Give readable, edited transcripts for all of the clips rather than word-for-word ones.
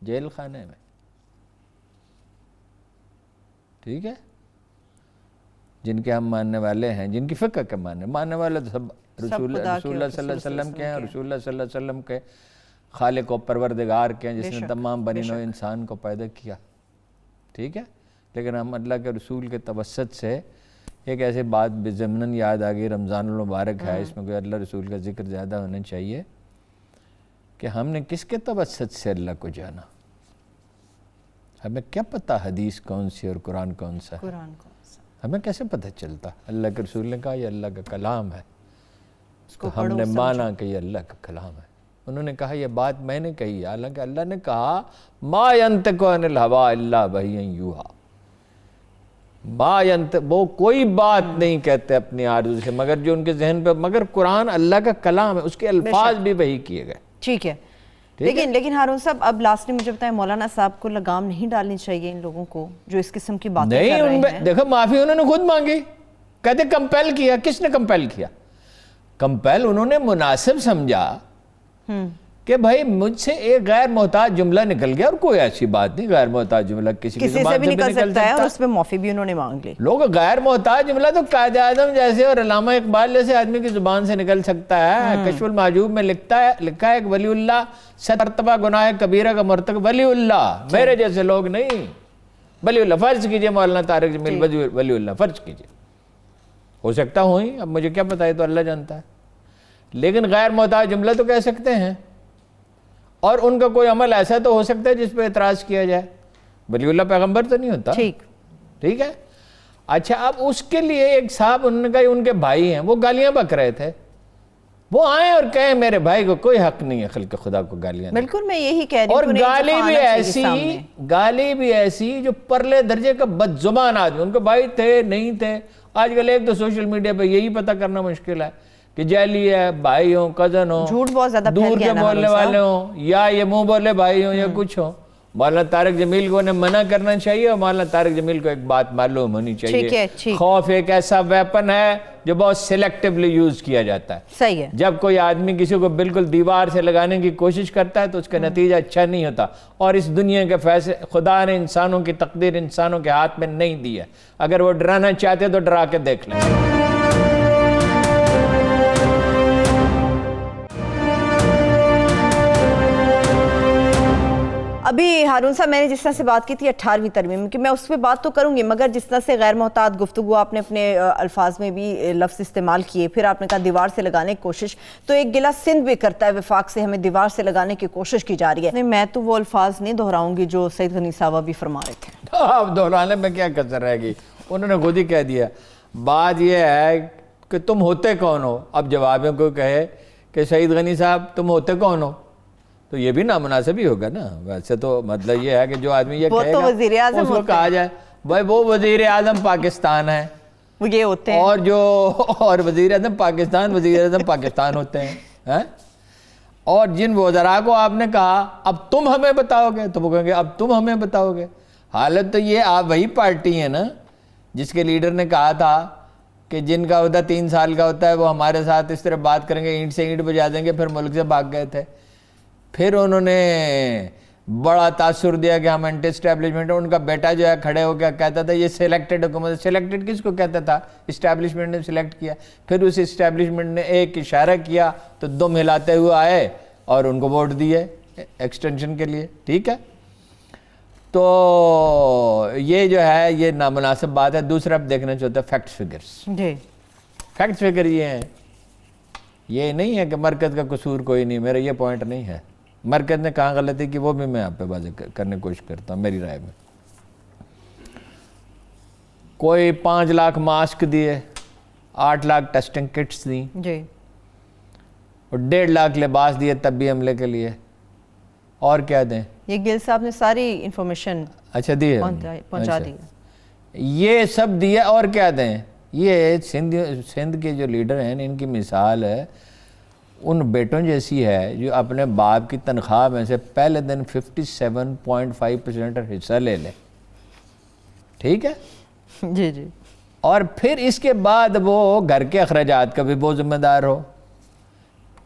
Jail خانے میں. ٹھیک ہے, جن کے ہم ماننے والے ہیں, جن کی فقہ کے ماننے والے تو سب رسول اللہ صلی اللہ علیہ وسلم کے ہیں, رسول اللہ صلی اللہ علیہ وسلم کے خالق و پروردگار کے ہیں, جس نے تمام بنی نوع انسان کو پیدا کیا. ٹھیک ہے, لیکن ہم اللہ کے رسول کے توسط سے ایک ایسی بات بضمناً یاد آ گئی, رمضان المبارک ہے, اس میں کوئی اللہ رسول کا ذکر زیادہ ہونا چاہیے, کہ ہم نے کس کے توسط سے اللہ کو جانا؟ ہمیں کیا پتہ حدیث کون سی اور قرآن کون سا ہے؟ ہمیں کیسے پتہ چلتا؟ اللہ کے رسول نے کہا یہ اللہ کا کلام ہے, تو ہم نے مانا کہ یہ اللہ کا کلام ہے. انہوں نے کہا یہ بات میں نے کہی, حالانکہ اللہ نے کہا ما ینطق عن الہویٰ الا وحی یوحیٰ, وہ کوئی بات نہیں کہتے اپنی آرزو سے مگر جو ان کے ذہن پہ, مگر قرآن اللہ کا کلام ہے, اس کے الفاظ بھی وحی کیے گئے. ٹھیک ہے, لیکن ہارون صاحب اب لاسٹ میں مجھے بتائیں, مولانا صاحب کو لگام نہیں ڈالنی چاہیے ان لوگوں کو جو اس قسم کی باتیں کر رہے ہیں؟ دیکھو معافی انہوں نے خود مانگی, کہتے کمپیل کیا. کس نے کمپیل کیا؟ کمپیل انہوں نے مناسب سمجھا کہ بھائی مجھ سے ایک غیر محتاج جملہ نکل گیا, اور کوئی ایسی بات نہیں, غیر محتاج جملہ کسی کی زبان سے بھی نکل سکتا ہے, اور اس میں معافی بھی انہوں نے مانگ لی. لوگ غیر محتاج جملہ تو قائد اعظم جیسے اور علامہ اقبال جیسے آدمی کی زبان سے نکل سکتا ہے. کشف المحجوب میں لکھا ہے ایک ولی اللہ 7 مرتبہ گناہ کبیرہ کا مرتکب, ولی اللہ, میرے جیسے لوگ نہیں. ولی اللہ فرض کیجئے, مولانا طارق جمیل ولی اللہ فرض کیجئے, ہو سکتا ہوں ہی, اب مجھے کیا پتہ ہے, تو اللہ جانتا ہے. لیکن غیر محتاج جملہ تو کہہ سکتے ہیں, اور ان کا کوئی عمل ایسا تو ہو سکتا ہے جس پہ اعتراض کیا جائے. ولی اللہ پیغمبر تو نہیں ہوتا. ٹھیک ہے. اچھا, اب اس کے لیے ایک صاحب, انہوں نے کہا ان کے بھائی ہیں, وہ گالیاں بک رہے تھے, وہ آئیں اور کہیں میرے بھائی کو کوئی حق نہیں ہے خلق خدا کو گالیاں. بالکل میں یہی کہہ رہی ہوں. اور گالی بھی ایسی جو پرلے درجے کا بد زبان آدمی, ان کے بھائی تھے نہیں تھے. آج کل ایک تو سوشل میڈیا پہ یہی پتہ کرنا مشکل ہے کہ جیلی ہے, بھائی ہوں, کزن ہوں, جھوٹ بہت زیادہ دور کے بولنے والے ہوں, یا یہ منہ بولے بھائی ہوں, یا کچھ ہوں. مولانا طارق جمیل کو انہیں منع کرنا چاہیے, اور مولانا طارق جمیل کو ایک بات معلوم ہونی چاہیے, خوف ایک ایسا ویپن ہے جو بہت سیلیکٹیولی یوز کیا جاتا ہے. صحیح ہے. جب کوئی آدمی کسی کو بالکل دیوار سے لگانے کی کوشش کرتا ہے تو اس کا نتیجہ اچھا نہیں ہوتا, اور اس دنیا کے فیصلے خدا نے انسانوں کی تقدیر انسانوں کے ہاتھ میں نہیں دی ہے. اگر وہ ڈرانا چاہتے تو ڈرا کے دیکھ لیں. ابھی ہارون صاحب میں نے جس طرح سے بات کی تھی 18ویں ترمیم کی, میں اس پہ بات تو کروں گی, مگر جس طرح سے غیر محتاط گفتگو آپ نے اپنے الفاظ میں بھی لفظ استعمال کیے, پھر آپ نے کہا دیوار سے لگانے کی کوشش, تو ایک گلہ سندھ بھی کرتا ہے وفاق سے, ہمیں دیوار سے لگانے کی کوشش کی جا رہی ہے. میں تو وہ الفاظ نہیں دہراؤں گی جو سید غنی صاحب بھی فرما رہے تھے. اب دہرانے میں کیا کسر رہے گی, انہوں نے خود ہی کہہ دیا. بات یہ ہے کہ تم ہوتے کون ہو. اب جوابوں کو کہے کہ سید غنی صاحب تم ہوتے کون ہو, تو یہ بھی نامناسب ہی ہوگا نا. ویسے تو مطلب یہ ہے کہ جو آدمی یہ کہے گا اس کو کہا جائے بھائی وہ وزیر اعظم پاکستان ہے, وہ یہ ہوتے ہیں, اور وزیر اعظم پاکستان ہوتے ہیں. اور جن وزراء کو آپ نے کہا اب تم ہمیں بتاؤ گے, تو وہ کہیں گے اب تم ہمیں بتاؤ گے. حالت تو یہ آپ وہی پارٹی ہیں نا جس کے لیڈر نے کہا تھا کہ جن کا عہدہ 3 سال کا ہوتا ہے وہ ہمارے ساتھ اس طرح بات کریں گے, اینٹ سے اینٹ بجا دیں گے, پھر ملک سے بھاگ گئے تھے. پھر انہوں نے بڑا تاثر دیا کہ ہم اینٹی اسٹیبلشمنٹ. ان کا بیٹا جو ہے کھڑے ہو کے کہتا تھا یہ سلیکٹڈ حکومت. سلیکٹڈ کس کو کہتا تھا؟ اسٹیبلشمنٹ نے سلیکٹ کیا. پھر اس اسٹیبلشمنٹ نے ایک اشارہ کیا تو دم ہلاتے ہوئے آئے اور ان کو ووٹ دیے ایکسٹینشن کے لیے. ٹھیک ہے, تو یہ جو ہے یہ نامناسب بات ہے. دوسرا اب دیکھنا چاہتا ہے فیکٹس فگرز. فیکٹس فگر یہ ہیں, یہ نہیں ہے کہ مرکز کا قصور کوئی نہیں. میرا یہ پوائنٹ نہیں ہے. مرکز نے کہاں غلطی کی وہ بھی میں آپ پہ واضح کرنے کی کوشش کرتا ہوں. میری رائے میں کوئی 5 لاکھ ماسک دیے, 8 لاکھ ٹیسٹنگ کٹس دیں, اور 1.5 لاکھ لباس دیے طبی عملے کے لیے, اور کیا دیں؟ یہ گل صاحب نے ساری انفارمیشن اچھا دیے پہنچا دی, یہ سب دیے, اور کیا دیں؟ یہ سندھ کے جو لیڈر ہیں ان کی مثال ہے ان بیٹوں جیسی ہے جو اپنے باپ کی تنخواہ میں سے پہلے دن 57.5% حصہ لے لے. ٹھیک ہے جی, اور پھر اس کے بعد وہ گھر کے اخراجات کا بھی وہ ذمہ دار ہو,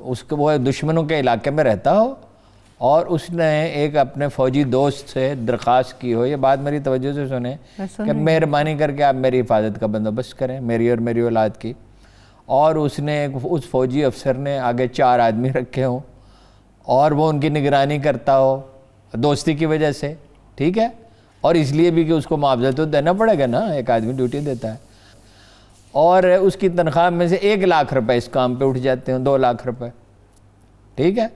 اس کو وہ دشمنوں کے علاقے میں رہتا ہو اور اس نے ایک اپنے فوجی دوست سے درخواست کی ہو, یہ بات میری توجہ سے سنیں, کہ مہربانی کر کے آپ میری حفاظت کا بندوبست کریں, میری اور میری اولاد کی. اور اس نے اس فوجی افسر نے آگے 4 آدمی رکھے ہوں اور وہ ان کی نگرانی کرتا ہو دوستی کی وجہ سے, ٹھیک ہے, اور اس لیے بھی کہ اس کو معاوضہ تو دینا پڑے گا نا, ایک آدمی ڈیوٹی دیتا ہے, اور اس کی تنخواہ میں سے 1 لاکھ روپے اس کام پہ اٹھ جاتے ہیں, 2 لاکھ روپے, ٹھیک ہے.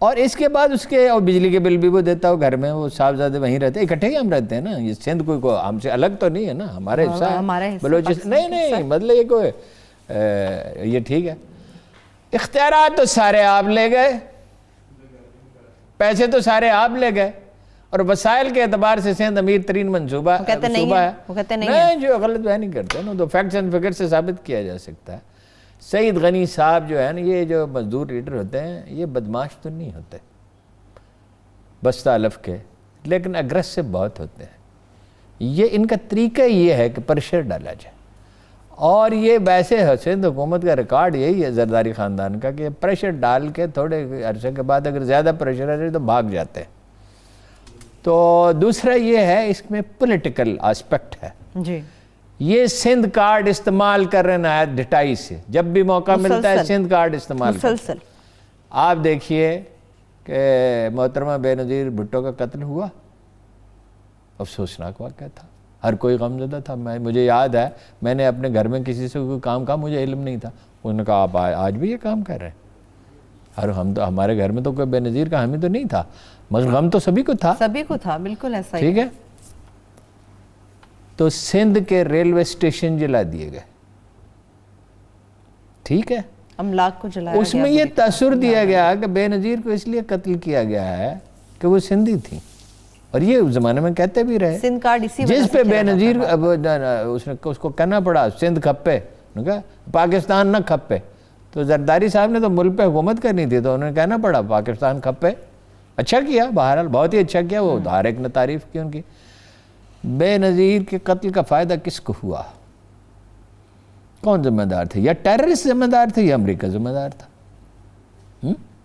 اور اس کے بعد اس کے اور بجلی کے بل بھی وہ دیتا ہو گھر میں, وہ صاحبزادے وہیں رہتے ہیں, اکٹھے ہی ہم رہتے ہیں نا, یہ سندھ کوئی ہم سے الگ تو نہیں ہے نا, ہمارا حصہ ہے بلوچستان, نہیں مطلب یہ کوئی یہ ٹھیک ہے. اختیارات تو سارے آپ لے گئے, پیسے تو سارے آپ لے گئے, اور وسائل کے اعتبار سے سندھ امیر ترین منصوبہ ہے. نہیں, جو غلط بیانی کرتے ہیں تو فیکٹس اینڈ فگر سے ثابت کیا جا سکتا ہے. سعید غنی صاحب جو ہے نا, یہ جو مزدور لیڈر ہوتے ہیں, یہ بدماش تو نہیں ہوتے بستہ الف کے, لیکن اگریسو بہت ہوتے ہیں. یہ ان کا طریقہ یہ ہے کہ پریشر ڈالا جائے, اور یہ ویسے سندھ حکومت کا ریکارڈ یہی ہے زرداری خاندان کا, کہ پریشر ڈال کے تھوڑے عرصے کے بعد اگر زیادہ پریشر آ جائے تو بھاگ جاتے ہیں. تو دوسرا یہ ہے اس میں پولیٹیکل آسپیکٹ ہے جی, یہ سندھ کارڈ استعمال کر رہے ہیں ڈٹائی سے, جب بھی موقع ملتا ہے سندھ کارڈ استعمال مسلسل. آپ دیکھیے کہ محترمہ بے نظیر بھٹو کا قتل ہوا, افسوسناک واقعہ تھا, ہر کوئی غمزدہ تھا. مجھے یاد ہے میں نے اپنے گھر میں کسی سے کوئی کام کہا, مجھے علم نہیں تھا, انہوں نے کہا آپ آج بھی یہ کام کر رہے ہیں. اور ہم تو, ہمارے گھر میں تو کوئی بے نظیر کا حامی تو نہیں تھا, مگر غم تو سبھی کو تھا, بالکل ایسا ہی, ٹھیک ہے. تو سندھ کے ریلوے اسٹیشن جلا دیے گئے, ٹھیک ہے, املاک کو جلایا گیا. اس میں یہ تاثر دیا گیا کہ بے نظیر کو اس لیے قتل کیا گیا ہے کہ وہ سندھی تھی, اور یہ اس زمانے میں کہتے بھی رہے. سندھ کارڈ اسی وجہ سے جس پہ بے نظیر اس کو کہنا پڑا سندھ کھپے, پاکستان نہ کھپے, تو زرداری صاحب نے تو ملک پہ حکومت کرنی تھی, تو انہوں نے کہنا پڑا پاکستان کھپے. اچھا کیا, بہرحال بہت ہی اچھا کیا, وہ ہر ایک نے تعریف کی ان کی. بے نظیر کے قتل کا فائدہ کس کو ہوا, کون ذمہ دار تھے؟ یا ٹیررسٹ ذمہ دار تھے یا امریکہ ذمہ دار تھا.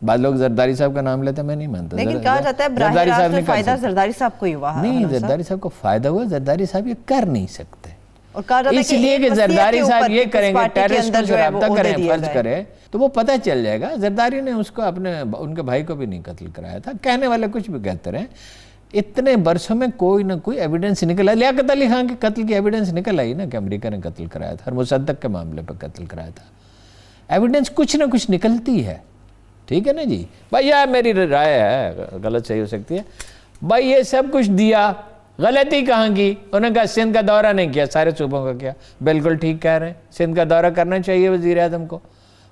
بعض لوگ زرداری صاحب کا نام لیتے ہیں, میں نہیں مانتا, لیکن کہا جاتا ہے براہ راست فائدہ زرداری صاحب کو ہی ہوا. نہیں, زرداری صاحب کو فائدہ ہوا, زرداری صاحب یہ کر نہیں سکتے, اور کہا جاتا ہے اس لیے کہ زرداری صاحب یہ کریں گے, ٹیررسٹ سے رابطہ کریں, فرض کریں, تو وہ پتہ چل جائے گا. زرداری نے اس کو ان کے بھائی کو بھی نہیں قتل کرایا تھا. کہنے والے کچھ بھی کہتے رہے, اتنے برسوں میں کوئی نہ کوئی ایویڈنس نکل آئی. لیاقت علی خان کے قتل کی ایویڈنس نکل آئی نا, کہ امریکہ نے قتل کرایا تھا, اور مصدق کے معاملے پہ قتل کرایا تھا. ایویڈنس کچھ نہ کچھ نکلتی ہے, ٹھیک ہے نا جی. بھائی یہ میری رائے ہے, غلط صحیح ہو سکتی ہے. بھائی یہ سب کچھ دیا, غلطی کہاں کی؟ انہوں نے کہا سندھ کا دورہ نہیں کیا, سارے صوبوں کا کیا. بالکل ٹھیک کہہ رہے ہیں, سندھ کا دورہ کرنا چاہیے وزیر اعظم کو.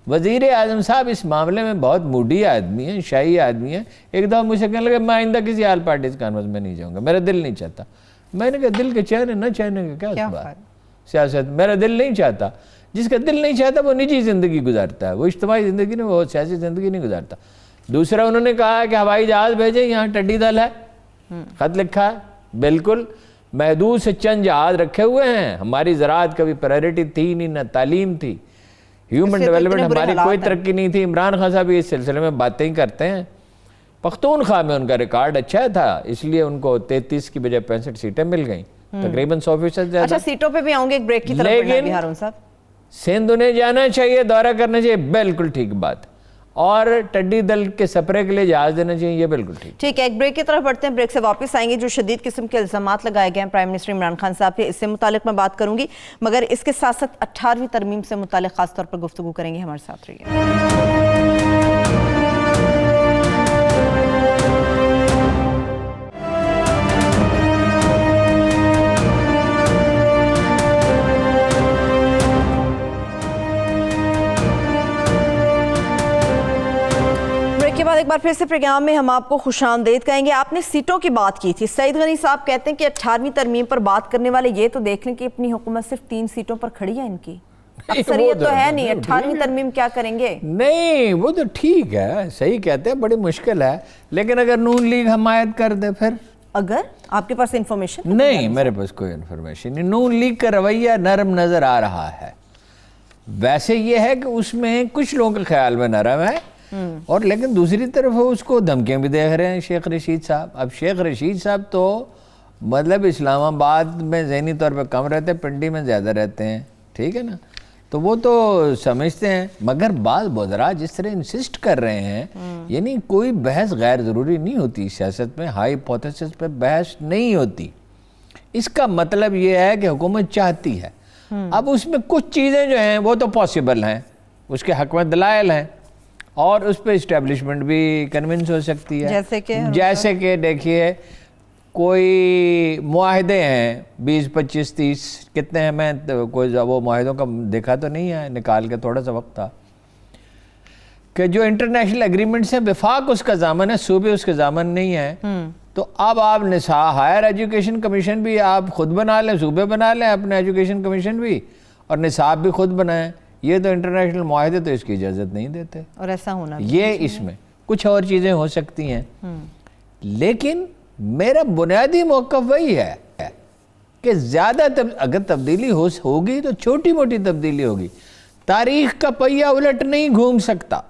وزیر اعظم صاحب اس معاملے میں بہت موڈی آدمی ہیں, شاہی آدمی ہیں. ایک دفعہ مجھ سے کہنے لگے میں آئندہ کسی آل پارٹیز کانفرنس میں نہیں جاؤں گا, میرا دل نہیں چاہتا. میں نے کہا دل کے چہنے نہ چہنے کا کیا بات, سیاست میرا دل نہیں چاہتا. جس کا دل نہیں چاہتا وہ نجی زندگی گزارتا ہے, وہ اجتماعی زندگی نہیں, وہ سیاسی زندگی نہیں گزارتا. دوسرا انہوں نے کہا کہ ہوائی جہاز بھیجیں, یہاں ٹڈی دل ہے, خط لکھا ہے. بالکل محدود سے چند جہاز رکھے ہوئے ہیں. ہماری زراعت کبھی پرائرٹی تھی نہیں, نہ تعلیم تھی, ہیومن ڈیولپمنٹ ہماری کوئی ترقی نہیں تھی. عمران خان صاحب اس سلسلے میں باتیں ہی کرتے ہیں. پختونخوا میں ان کا ریکارڈ اچھا تھا, اس لیے ان کو 33 کی بجائے 65 سیٹیں مل گئیں, تقریباً 100% زیادہ. اچھا سیٹوں پہ بھی آؤں گے, ایک بریک کی طرف بڑھنا بھی ہارون صاحب. سندھ انہیں جانا چاہیے, دورہ کرنا چاہیے, بالکل ٹھیک بات. اور ٹڈی دل کے سپرے کے لیے جہاز دینا چاہیے, یہ بالکل ٹھیک ہے. ایک بریک کی طرف بڑھتے ہیں, بریک سے واپس آئیں گے. جو شدید قسم کے الزامات لگائے گئے ہیں پرائم منسٹر عمران خان صاحب پہ, اس سے متعلق میں بات کروں گی, مگر اس کے ساتھ ساتھ 18ویں ترمیم سے متعلق خاص طور پر گفتگو کریں گے. ہمارے ساتھ رہیے. ایک بار پھر سے پروگرام میں ہم آپ کو خوش آمدید کہیں گے. آپ نے سیٹوں کی بات کی تھی. سعید غنی صاحب کہتے ہیں کہ 18ویں ترمیم پر بات کرنے والے یہ تو دیکھ لیں کہ اپنی حکومت صرف 3 سیٹوں پر کھڑی ہے ان کی. اکثریت تو ہے نہیں, 18ویں ترمیم کیا کریں گے؟ نہیں وہ تو ٹھیک ہے, صحیح کہتے ہیں, بڑی مشکل ہے. لیکن اگر نون لیگ حمایت کر دے پھر, اگر آپ کے پاس انفارمیشن؟ نہیں میرے پاس کوئی انفارمیشن نہیں. نون لیگ کا رویہ نرم نظر آ رہا ہے. ویسے یہ ہے کہ اس میں کچھ لوگوں کے خیال میں نرم ہے, اور لیکن دوسری طرف اس کو دھمکیاں بھی دیکھ رہے ہیں شیخ رشید صاحب. اب شیخ رشید صاحب تو مطلب اسلام آباد میں ذہنی طور پہ کم رہتے ہیں, پنڈی میں زیادہ رہتے ہیں, ٹھیک ہے نا, تو وہ تو سمجھتے ہیں. مگر بعض بودرا جس طرح انسسٹ کر رہے ہیں, یعنی کوئی بحث غیر ضروری نہیں ہوتی سیاست میں, ہائپوتھیسس پہ بحث نہیں ہوتی. اس کا مطلب یہ ہے کہ حکومت چاہتی ہے. اب اس میں کچھ چیزیں جو ہیں وہ تو پاسبل ہیں, اس کے حق میں دلائل ہیں, اور اس پہ اسٹیبلشمنٹ بھی کنونس ہو سکتی ہے. جیسے کہ دیکھیے کوئی معاہدے ہیں 20 25 30 کتنے ہیں, میں کوئی وہ معاہدوں کا دیکھا تو نہیں ہے, نکال کے تھوڑا سا وقت تھا, کہ جو انٹرنیشنل ایگریمنٹس ہیں وفاق اس کا ضامن ہے, صوبے اس کے ضامن نہیں ہے. تو اب آپ ہائر ایجوکیشن کمیشن بھی آپ خود بنا لیں, صوبے بنا لیں اپنے ایجوکیشن کمیشن بھی, اور نصاب بھی خود بنائیں. یہ تو انٹرنیشنل معاہدے تو اس کی اجازت نہیں دیتے, اور ایسا ہونا یہ اس میں کچھ اور چیزیں ہو سکتی ہیں. لیکن میرا بنیادی موقف وہی ہے کہ زیادہ اگر تبدیلی ہوگی تو چھوٹی موٹی تبدیلی ہوگی. تاریخ کا پہیہ الٹ نہیں گھوم سکتا.